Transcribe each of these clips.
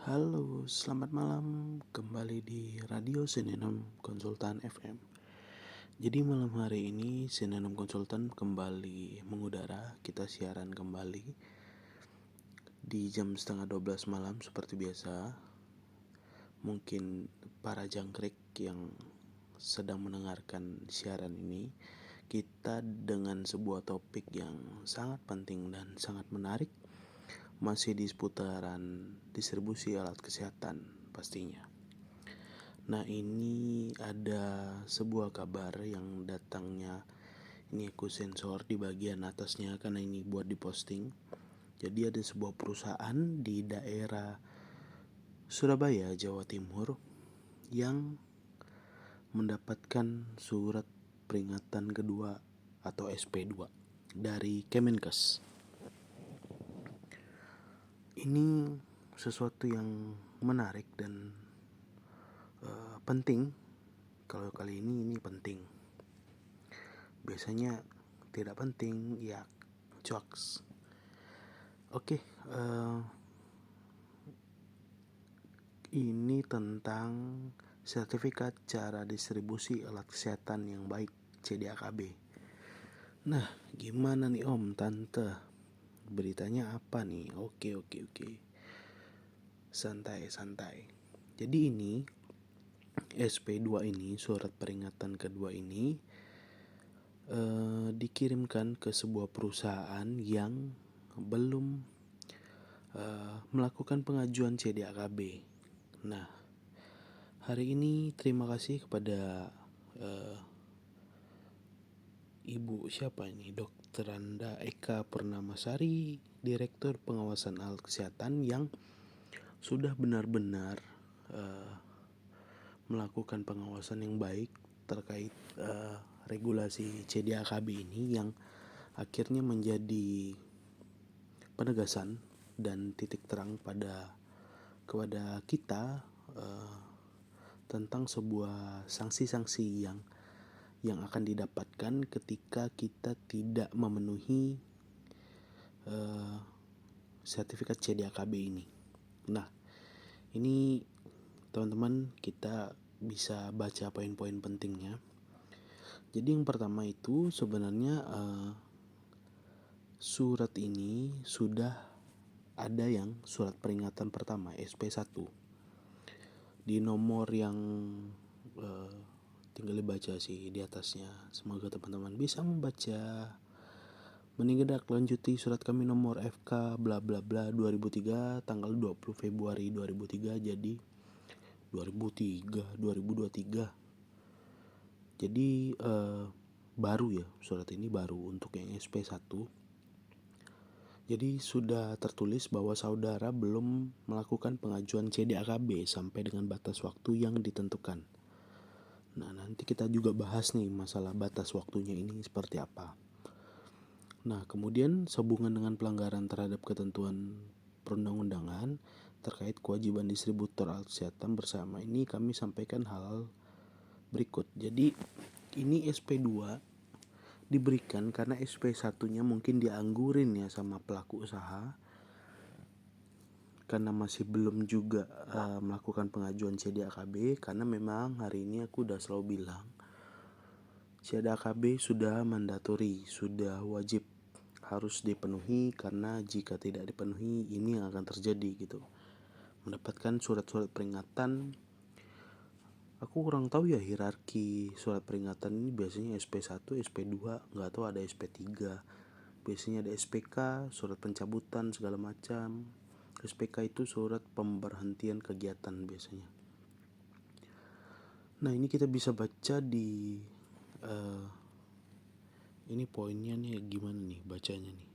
Halo, selamat malam. Kembali di Radio Sinenem Konsultan FM. Jadi malam hari ini Sinenem Konsultan kembali mengudara. Kita siaran kembali di jam setengah 12 malam seperti biasa. Mungkin para jangkrik yang sedang mendengarkan siaran ini, kita dengan sebuah topik yang sangat penting dan sangat menarik, masih di seputaran distribusi alat kesehatan pastinya. Nah, ini ada sebuah kabar yang datangnya, ini aku sensor di bagian atasnya karena ini buat diposting. Jadi ada sebuah perusahaan di daerah Surabaya, Jawa Timur yang mendapatkan surat peringatan kedua atau SP2 dari Kemenkes. Ini sesuatu yang menarik dan penting. Kalau kali ini penting. Biasanya tidak penting, ya jokes. Oke, ini tentang sertifikat cara distribusi alat kesehatan yang baik, CDAKB. Nah, gimana nih Om, Tante? Beritanya apa nih? Oke. Santai. Jadi ini SP2 ini, surat peringatan kedua ini dikirimkan ke sebuah perusahaan yang belum melakukan pengajuan CDAKB. Nah, hari ini terima kasih kepada Ibu siapa ini? Dr. Anda Eka Purnamasari, Direktur Pengawasan Alat Kesehatan, yang sudah benar-benar melakukan pengawasan yang baik terkait regulasi CDAKB ini, yang akhirnya menjadi penegasan dan titik terang kepada kita tentang sebuah sanksi-sanksi yang akan didapatkan ketika kita tidak memenuhi sertifikat CDAKB ini. Nah, ini teman-teman kita bisa baca poin-poin pentingnya. Jadi yang pertama itu sebenarnya surat ini sudah ada yang surat peringatan pertama SP1 di nomor yang tinggal dibaca sih di atasnya. Semoga teman-teman bisa membaca. Menindaklanjuti surat kami nomor FK bla bla bla 2003 tanggal 20 Februari 2003 jadi 2023. Jadi baru ya, surat ini baru untuk yang SP1. Jadi sudah tertulis bahwa saudara belum melakukan pengajuan CDAKB sampai dengan batas waktu yang ditentukan. Nah, nanti kita juga bahas nih masalah batas waktunya ini seperti apa. Nah, kemudian sehubungan dengan pelanggaran terhadap ketentuan perundang-undangan terkait kewajiban distributor alat kesehatan bersama ini kami sampaikan hal berikut. Jadi ini SP2 diberikan karena SP1-nya mungkin dianggurin ya sama pelaku usaha, karena masih belum juga melakukan pengajuan CDAKB. Karena memang hari ini aku udah selalu bilang CDAKB sudah mandatori, sudah wajib, harus dipenuhi, karena jika tidak dipenuhi ini yang akan terjadi gitu. Mendapatkan surat-surat peringatan, aku kurang tahu ya hierarki surat peringatan ini, biasanya SP1, SP2, nggak tahu ada SP3. Biasanya ada SPK, surat pencabutan segala macam. SPK itu surat pemberhentian kegiatan biasanya. Nah, ini kita bisa baca di ini poinnya nih, gimana nih bacanya nih.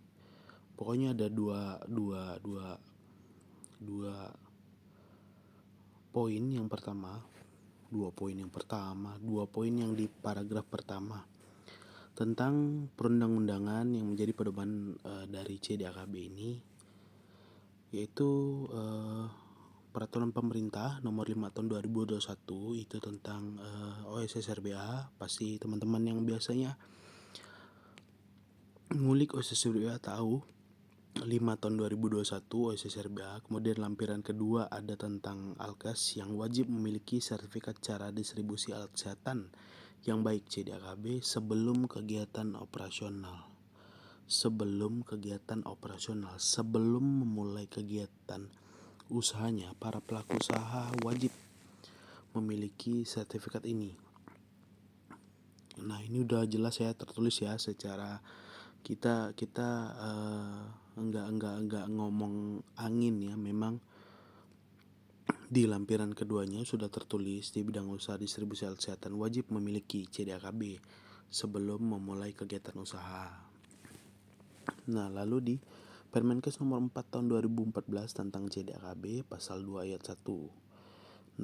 Pokoknya ada dua poin yang pertama, dua poin yang di paragraf pertama tentang perundang-undangan yang menjadi pedoman dari CDAKB ini, yaitu peraturan pemerintah nomor 5 tahun 2021 itu tentang OSSRBA. Pasti teman-teman yang biasanya ngulik OSSRBA tahu 5 tahun 2021 OSSRBA. Kemudian lampiran kedua ada tentang Alkes yang wajib memiliki sertifikat cara distribusi alat kesehatan yang baik CDAKB sebelum kegiatan operasional. Sebelum memulai kegiatan usahanya, para pelaku usaha wajib memiliki sertifikat ini. Nah, ini udah jelas ya, tertulis ya, secara kita enggak ngomong angin ya. Memang di lampiran keduanya sudah tertulis di bidang usaha distribusi alat kesehatan wajib memiliki CDAKB sebelum memulai kegiatan usaha. Nah, lalu di Permenkes nomor 4 tahun 2014 tentang CDAKB pasal 2 ayat 1.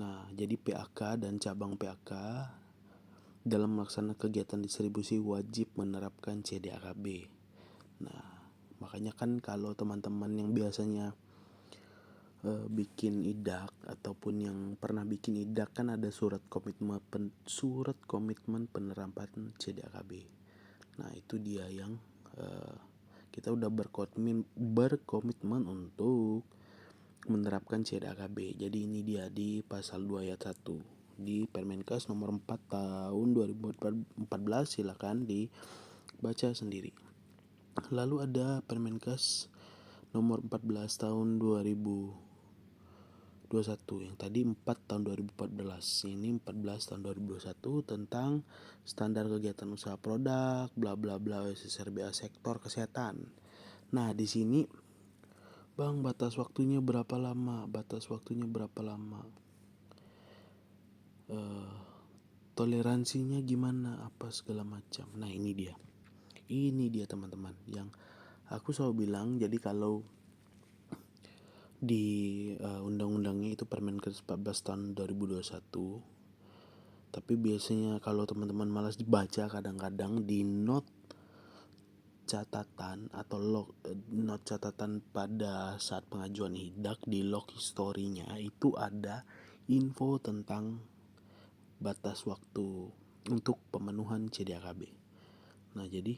Nah, jadi PAK dan cabang PAK dalam melaksanakan kegiatan distribusi wajib menerapkan CDAKB. Nah, makanya kan kalau teman-teman yang biasanya bikin idak ataupun yang pernah bikin idak kan ada surat komitmen penerapan CDAKB. Nah, itu dia yang kita udah berkomitmen untuk menerapkan CDAKB. Jadi ini dia di pasal 2 ayat 1 di Permenkes nomor 4 tahun 2014, silakan dibaca sendiri. Lalu ada Permenkes nomor 14 tahun 2021 yang tadi 4 tahun 2014, ini 14 tahun 2021 tentang standar kegiatan usaha produk bla bla bla OSSRBA sektor kesehatan. Nah, di sini Bang, batas waktunya berapa lama? Toleransinya gimana? Apa segala macam. Nah, ini dia teman-teman yang aku selalu bilang. Jadi kalau di undang-undangnya itu Permenkes 14 tahun 2021, tapi biasanya kalau teman-teman malas dibaca, kadang-kadang di note catatan atau note catatan pada saat pengajuan IDAK, di log historinya itu ada info tentang batas waktu untuk pemenuhan CDAKB. Nah, jadi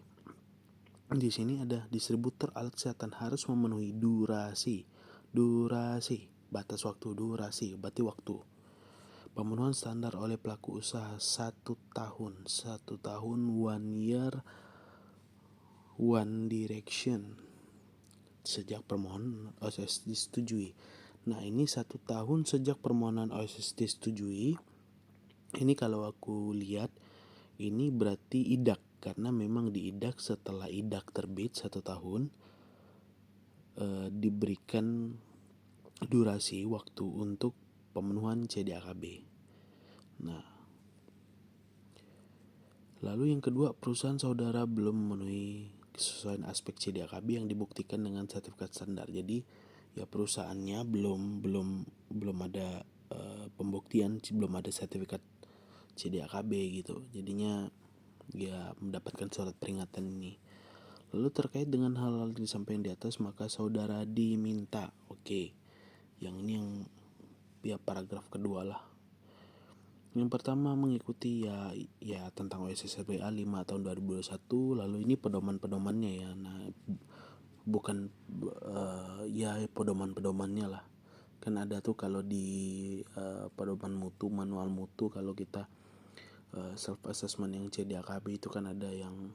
di sini ada distributor alat kesehatan harus memenuhi durasi, batas waktu, berarti waktu pemenuhan standar oleh pelaku usaha 1 tahun, 1 year, one direction sejak permohonan OSS disetujui. Nah, ini 1 tahun sejak permohonan OSS disetujui. Ini kalau aku lihat ini berarti IDAK, karena memang di IDAK setelah IDAK terbit 1 tahun diberikan durasi waktu untuk pemenuhan CDAKB. Nah, lalu yang kedua, perusahaan saudara belum memenuhi kesesuaian aspek CDAKB yang dibuktikan dengan sertifikat standar. Jadi ya perusahaannya belum ada pembuktian, belum ada sertifikat CDAKB gitu. Jadinya ya mendapatkan surat peringatan ini. Lalu terkait dengan hal-hal yang disampaikan di atas, maka saudara diminta, yang ini ya paragraf kedua lah. Yang pertama mengikuti ya tentang OSSRBA 5 tahun 2021. Lalu ini pedoman-pedomannya ya. Nah, bukan ya pedoman-pedomannya lah. Kan ada tuh kalau di pedoman mutu, manual mutu, kalau kita self assessment yang CDAKB itu kan ada yang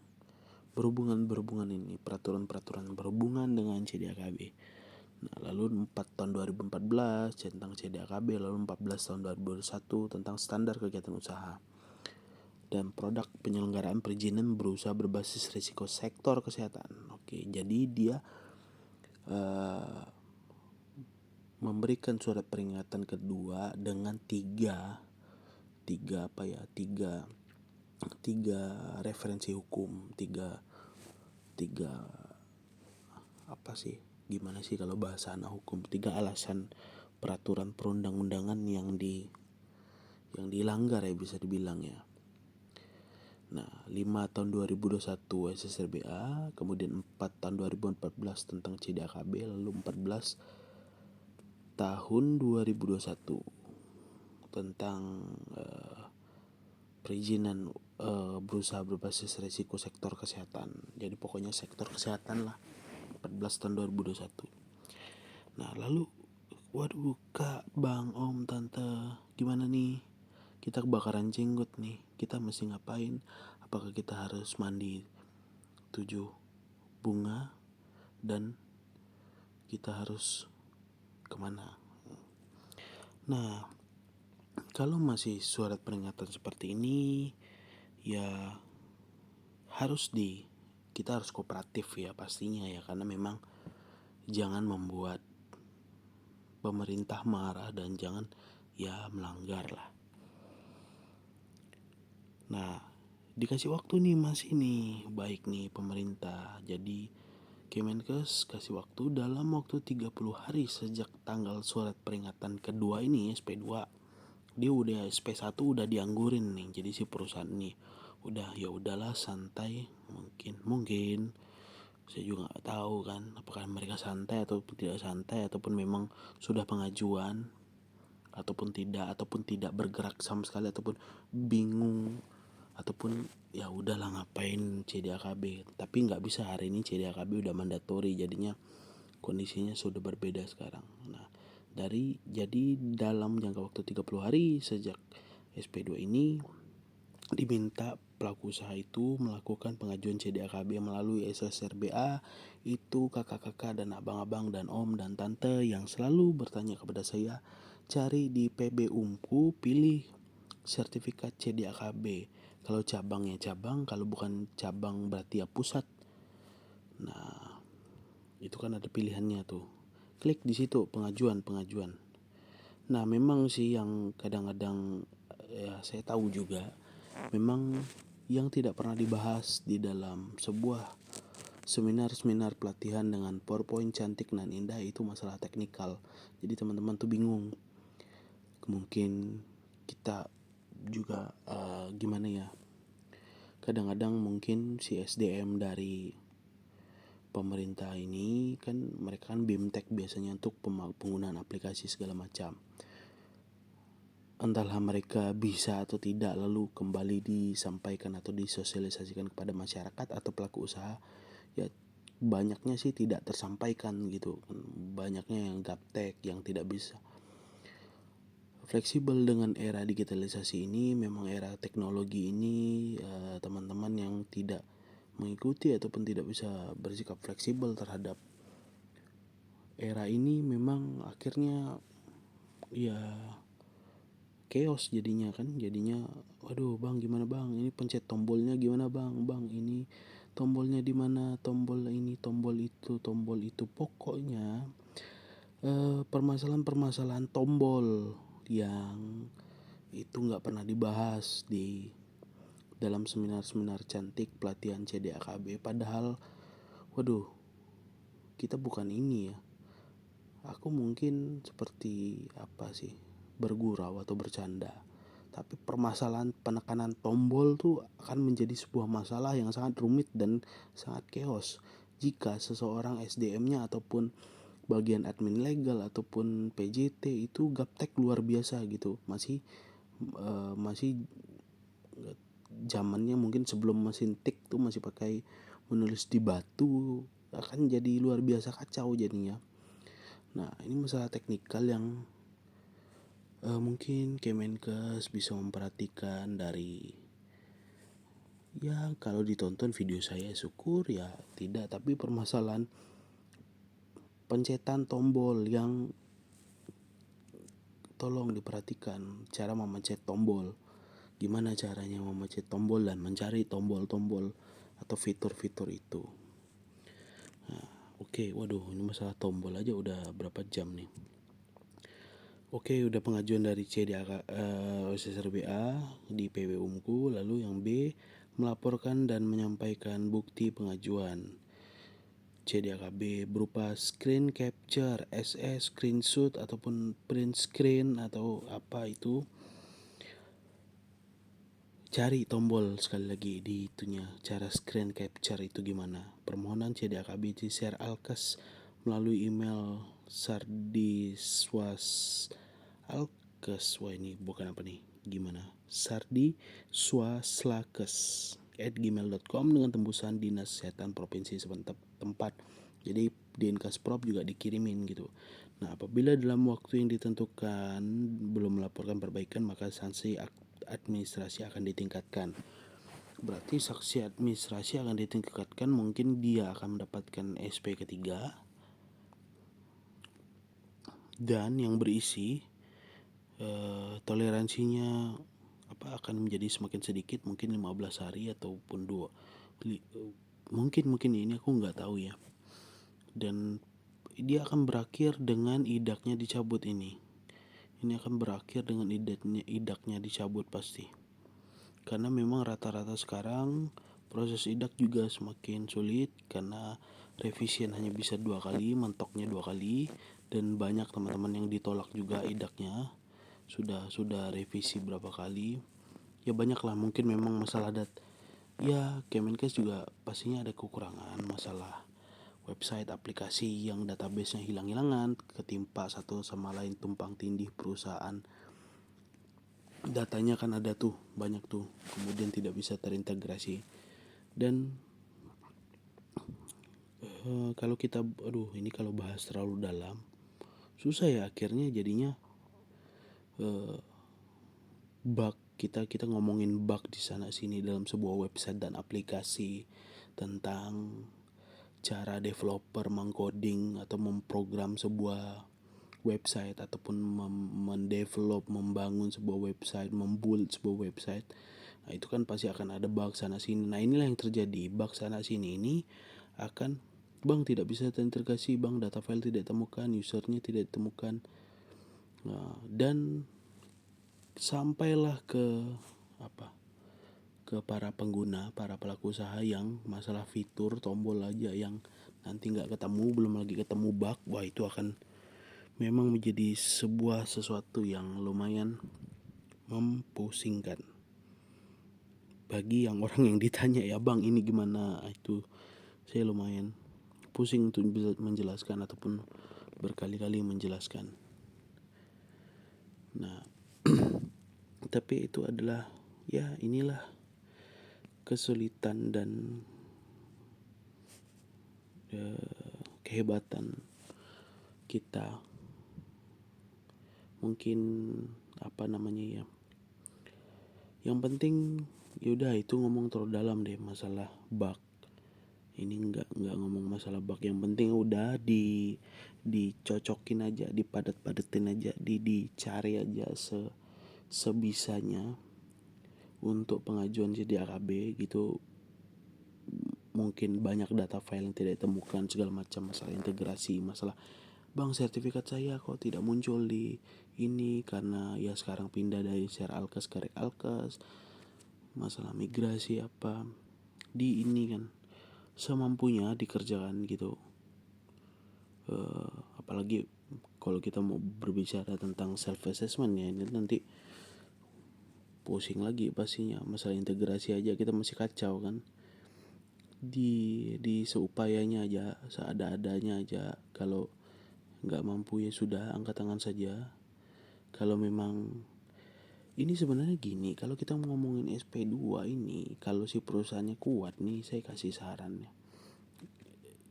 berhubungan ini, peraturan-peraturan berhubungan dengan CDAKB. Nah, lalu 4 tahun 2014 tentang CDAKB, lalu 14 tahun 2021 tentang standar kegiatan usaha dan produk penyelenggaraan perizinan berusaha berbasis risiko sektor kesehatan. Jadi dia memberikan surat peringatan kedua dengan tiga referensi hukum, tiga gimana sih kalau bahasa anak hukum, 3 alasan peraturan perundang-undangan yang dilanggar ya, bisa dibilang ya. Nah, 5 tahun 2021 SSRBA, kemudian 4 tahun 2014 tentang CDAKB, lalu 14 tahun 2021 tentang perizinan berusaha berbasis risiko sektor kesehatan. Jadi pokoknya sektor kesehatan lah. 14 tahun 2021. Nah lalu, waduh kak, bang, om, tante, gimana nih? Kita kebakaran jenggot nih, kita mesti ngapain? Apakah kita harus mandi 7 bunga dan kita harus kemana? Nah, kalau masih surat peringatan seperti ini, ya kita harus kooperatif ya pastinya ya, karena memang jangan membuat pemerintah marah dan jangan ya melanggar lah. Nah, dikasih waktu nih masih nih, baik nih pemerintah. Jadi Kemenkes kasih waktu dalam waktu 30 hari sejak tanggal surat peringatan kedua ini, SP2. Dia udah SP1 udah dianggurin nih. Jadi si perusahaan ini udah, ya udahlah santai, mungkin saya juga nggak tahu kan apakah mereka santai atau tidak santai, ataupun memang sudah pengajuan ataupun tidak bergerak sama sekali, ataupun bingung, ataupun ya udahlah ngapain CDAKB. Tapi nggak bisa, hari ini CDAKB udah mandatori, jadinya kondisinya sudah berbeda sekarang. Nah, jadi dalam jangka waktu 30 hari sejak SP2 ini diminta pelaku usaha itu melakukan pengajuan CDAKB melalui SSRBA. Itu kakak-kakak dan abang-abang dan om dan tante yang selalu bertanya kepada saya, cari di PB Umku, pilih sertifikat CDAKB. Kalau cabangnya cabang, kalau bukan cabang berarti ya pusat. Nah, itu kan ada pilihannya tuh. Klik di situ pengajuan. Nah, memang sih yang kadang-kadang ya saya tahu juga, memang yang tidak pernah dibahas di dalam sebuah seminar pelatihan dengan PowerPoint cantik dan indah itu masalah teknikal. Jadi teman-teman tuh bingung. Mungkin kita juga gimana ya? Kadang-kadang mungkin si SDM dari pemerintah ini kan, mereka kan BIMTEK biasanya untuk penggunaan aplikasi segala macam. Entahlah mereka bisa atau tidak lalu kembali disampaikan atau disosialisasikan kepada masyarakat atau pelaku usaha, ya banyaknya sih tidak tersampaikan gitu. Banyaknya yang gaptek, yang tidak bisa fleksibel dengan era digitalisasi ini. Memang era teknologi ini, teman-teman yang tidak mengikuti ataupun tidak bisa bersikap fleksibel terhadap era ini, memang akhirnya ya chaos jadinya kan. Jadinya waduh bang, gimana bang, ini pencet tombolnya gimana bang, ini tombolnya di mana, tombol ini, tombol itu. Pokoknya permasalahan tombol yang itu nggak pernah dibahas di dalam seminar cantik pelatihan CDAKB. Padahal waduh, kita bukan ini ya, aku mungkin seperti apa sih, bergurau atau bercanda, tapi permasalahan penekanan tombol tuh akan menjadi sebuah masalah yang sangat rumit dan sangat chaos jika seseorang SDM-nya ataupun bagian admin legal ataupun PJT itu gaptek luar biasa gitu. Masih zamannya mungkin sebelum mesin tik tuh masih pakai menulis di batu, akan jadi luar biasa kacau jadinya. Nah, ini masalah teknikal yang mungkin Kemenkes bisa memperhatikan dari, ya kalau ditonton video saya syukur, ya tidak, tapi permasalahan pencetan tombol yang tolong diperhatikan cara memencet tombol. Gimana caranya memencet tombol dan mencari tombol-tombol atau fitur-fitur itu. Nah, oke, waduh ini masalah tombol aja udah berapa jam nih. Oke, udah pengajuan dari SSRBA di PW Umku. Lalu yang B, melaporkan dan menyampaikan bukti pengajuan CDAKB berupa screen capture, SS, screenshot ataupun print screen atau apa itu. Cari tombol sekali lagi di itunya, cara screen capture itu gimana. Permohonan CDAKB di share alkes melalui email sardiswasalkes. Wah ini bukan apa nih, gimana, sardiswaslakes@gmail.com dengan tembusan Dinas Kesehatan Provinsi setempat Jadi di Inkaspro juga dikirimin gitu. Nah, apabila dalam waktu yang ditentukan belum melaporkan perbaikan, maka sanksi administrasi akan ditingkatkan. Berarti sanksi administrasi akan ditingkatkan, mungkin dia akan mendapatkan SP ketiga dan yang berisi toleransinya akan menjadi semakin sedikit, mungkin 15 hari ataupun mungkin ini aku nggak tahu ya. Dan dia akan berakhir dengan idaknya dicabut ini. Ini akan berakhir dengan idaknya dicabut pasti. Karena memang rata-rata sekarang proses idak juga semakin sulit karena revisian hanya bisa 2 kali, mentoknya 2 kali, dan banyak teman-teman yang ditolak juga idaknya. Sudah revisi berapa kali. Ya banyak lah, mungkin memang masalah ya Kemenkes juga pastinya ada kekurangan, masalah website aplikasi yang database-nya hilang-hilangan, ketimpa satu sama lain, tumpang tindih perusahaan. Datanya kan ada tuh, banyak tuh, kemudian tidak bisa terintegrasi. Dan kalau kita ini kalau bahas terlalu dalam susah ya, akhirnya jadinya bug kita ngomongin bug di sana sini dalam sebuah website dan aplikasi, tentang cara developer mengcoding atau memprogram sebuah website ataupun mendevelop, membangun sebuah website, membuild sebuah website. Nah, itu kan pasti akan ada bug sana sini. Nah, inilah yang terjadi. Bug sana sini ini akan, bang tidak bisa terintegrasi, bang data file tidak ditemukan, usernya tidak ditemukan. Nah, dan sampailah ke para pengguna, para pelaku usaha yang masalah fitur tombol aja yang nanti nggak ketemu, belum lagi ketemu bug. Wah, itu akan memang menjadi sebuah sesuatu yang lumayan mempusingkan bagi yang orang yang ditanya, ya bang ini gimana. Itu saya lumayan pusing untuk menjelaskan ataupun berkali-kali menjelaskan. Nah, tapi itu adalah, ya inilah kesulitan dan kehebatan kita. Mungkin ya, yang penting yaudah itu ngomong terlalu dalam deh masalah bug. Ini nggak ngomong masalah bug, yang penting udah dicocokin aja, dipadat-padatin aja, dicari aja sebisanya untuk pengajuan CDAKB gitu. Mungkin banyak data file yang tidak ditemukan, segala macam, masalah integrasi, masalah bang sertifikat saya kok tidak muncul di ini karena ya sekarang pindah dari share alkes ke rek alkes, masalah migrasi apa di ini kan semampunya dikerjakan gitu. Apalagi kalau kita mau berbicara tentang self assessment ya, ini nanti pusing lagi pastinya. Masalah integrasi aja kita masih kacau kan, di seupayanya aja, seada-adanya aja. Kalau nggak mampu ya sudah, angkat tangan saja. Kalau memang ini sebenarnya gini, kalau kita ngomongin SP2 ini, kalau si perusahaannya kuat nih, saya kasih saran ya,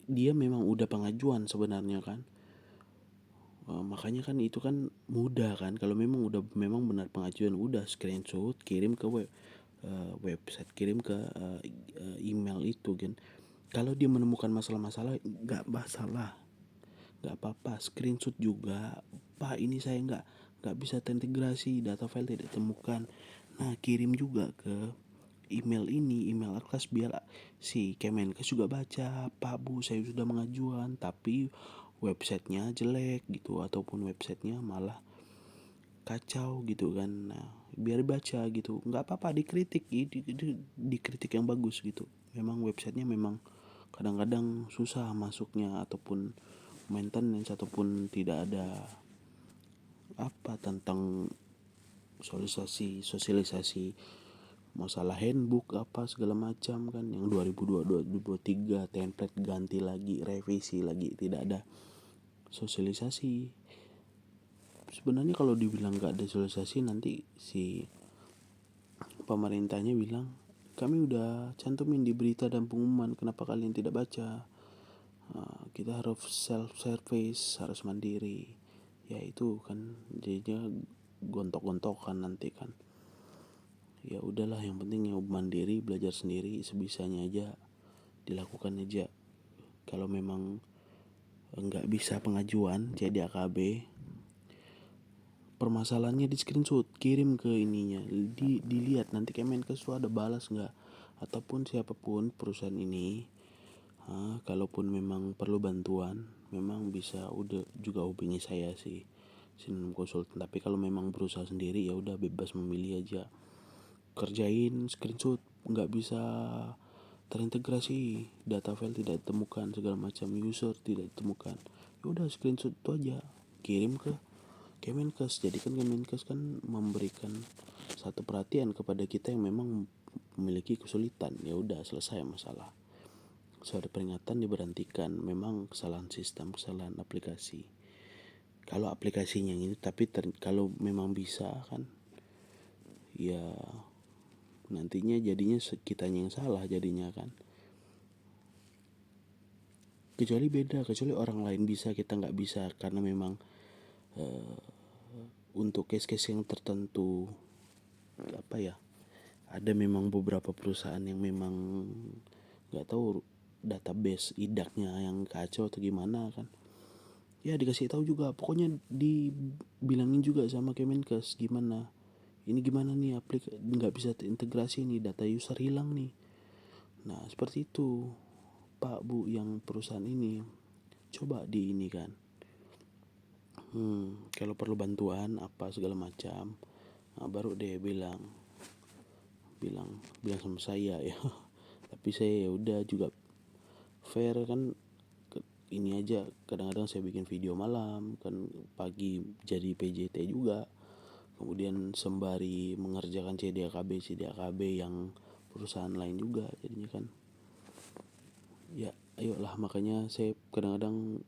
dia memang udah pengajuan sebenarnya kan. Makanya kan itu kan mudah kan, kalau memang benar pengajuan, udah screenshot kirim ke website, kirim ke email itu kan. Kalau dia menemukan masalah-masalah, nggak masalah, nggak apa-apa, screenshot juga, pak ini saya nggak bisa terintegrasi, data file tidak ditemukan. Nah, kirim juga ke email ini, email atas, biar si Kemenkes juga baca, pak bu saya sudah mengajuan tapi websitenya jelek gitu, ataupun websitenya malah kacau gitu kan. Nah, biar baca gitu, nggak apa-apa dikritik, dikritik yang bagus gitu. Memang websitenya memang kadang-kadang susah masuknya, ataupun maintenance, ataupun tidak ada tentang sosialisasi masalah handbook apa segala macam kan, yang 2022 2023 template ganti lagi, revisi lagi, tidak ada sosialisasi. Sebenarnya kalau dibilang nggak ada sosialisasi, nanti si pemerintahnya bilang kami udah cantumin di berita dan pengumuman, kenapa kalian tidak baca. Kita harus self service, harus mandiri. Ya itu kan jadinya gontok-gontokan nanti kan. Ya udahlah, yang penting yang mandiri, belajar sendiri sebisanya aja, dilakukan aja. Kalau memang nggak bisa pengajuan CDAKB, permasalahannya di screenshot, kirim ke ininya, dilihat nanti Kemenkes tuh ada balas nggak, ataupun siapapun perusahaan ini. Kalaupun memang perlu bantuan, memang bisa udah juga hubungi saya sih, Sinonim Konsultan. Tapi kalau memang berusaha sendiri ya udah bebas memilih aja, kerjain screenshot. Nggak bisa terintegrasi, data file tidak ditemukan, segala macam user tidak ditemukan, ya udah screenshot itu aja, kirim ke Kemenkes. Jadi kan Kemenkes kan memberikan satu perhatian kepada kita yang memang memiliki kesulitan. Ya udah, selesai masalah. So ada peringatan, diberhentikan. Memang kesalahan sistem, kesalahan aplikasi. Kalau aplikasinya ini, tapi kalau memang bisa kan, ya nantinya jadinya kitanya yang salah jadinya kan. Kecuali orang lain bisa, kita nggak bisa, karena memang untuk case-case yang tertentu, apa ya, ada memang beberapa perusahaan yang memang nggak tahu database idaknya yang kacau atau gimana kan, ya dikasih tahu juga, pokoknya dibilangin juga sama Kemenkes gimana ini, gimana nih nggak bisa terintegrasi nih, data user hilang nih. Nah seperti itu Pak Bu, yang perusahaan ini coba di ini kan, kalau perlu bantuan apa segala macam, baru deh bilang bilang sama saya ya. Tapi saya ya udah juga fair kan, ini aja, kadang-kadang saya bikin video malam kan, pagi jadi PJT juga, kemudian sembari mengerjakan CDAKB yang perusahaan lain juga, jadinya kan ya ayolah. Makanya saya kadang-kadang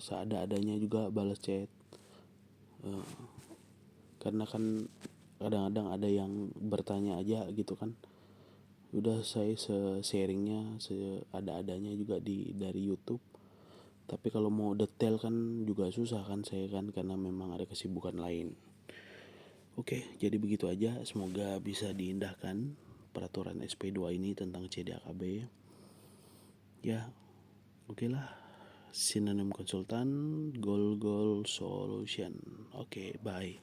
seada-adanya juga balas chat, karena kan kadang-kadang ada yang bertanya aja gitu kan, udah saya sharingnya seada-adanya juga dari YouTube. Tapi kalau mau detail kan juga susah kan saya kan, karena memang ada kesibukan lain. Oke, jadi begitu aja. Semoga bisa diindahkan peraturan SP2 ini tentang CDAKB. Ya, oke lah. Sinonim Konsultan, Goal Goal Solution. Oke, bye.